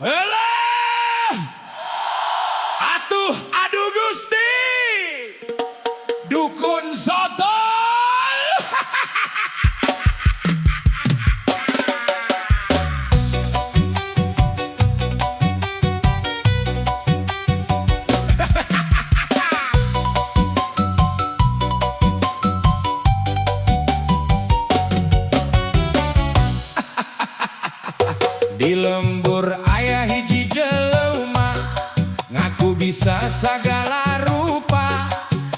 Elah, atuh aduh Gusti, dukun soto. Di lembur aya hiji jelema ngaku bisa sagala rupa,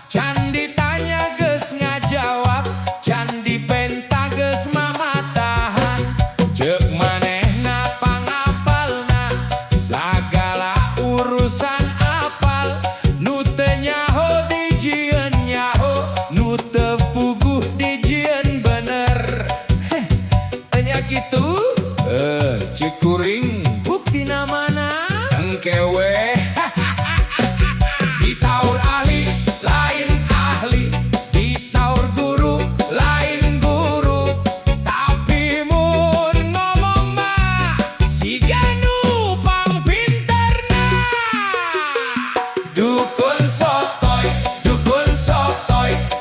can ditanya geus ngajawab, can dipenta geus mamatahan. Ceuk manehna pangapalna sagala urusan apal, nu teu nyaho dijieun nyaho, nu teu puguh dijieun bener. Enya kitu cikuring bukti namana engkewe. Disaur ahli lain ahli, disaur guru lain guru, tapi mun ngomong mah siga nu pang pinterna. Dukun sotoy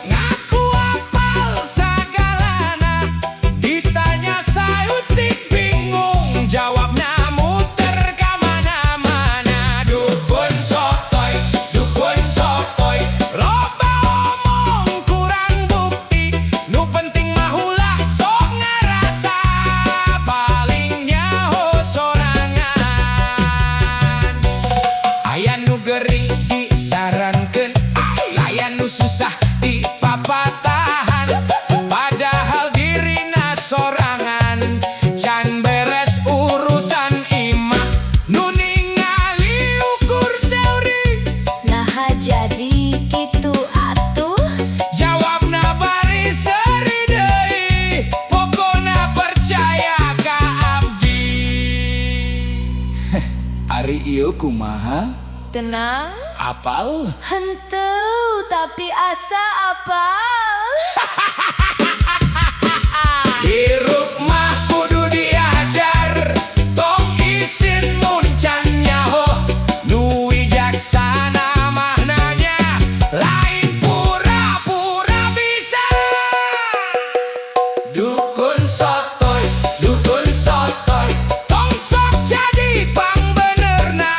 ngaku apal sagalana, ditanya saeutik bingung jawabna muter ka mana-mana. Dukun sotoy loba omong kurang bukti, nu penting mah ulah sok ngarasa, paling nyaho sorangan. Aya nu gering disarankeun, aya nu susah dipapatahan, padahal dirina sorangan can beres urusan imah, nu ningali ukur seuri. Nah jadi gitu atuh, Jawabna bari seuri deui, pokona percaya ka abdi. Ari ieu kumaha? tenang, Apal? henteu tapi asa apal. Hirup mah kudu diajar, tong isin mun can nyaho, nu wijaksana mah nanya, lain pura-pura bisa. Dukun sotoy, tong sok jadi pang benerna,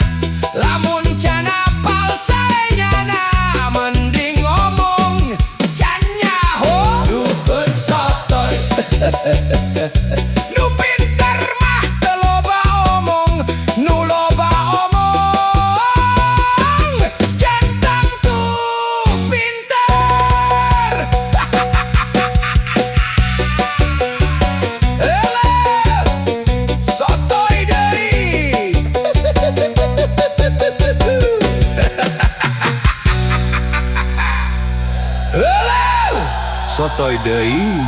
lamun can apal saenyana, mending ngomong can nyaho. Dukun sotoy nu pinter mah teu loba omong, nu loba omong jantang tuh pinter. Elah, sotoy deui. Elah, sotoy deui.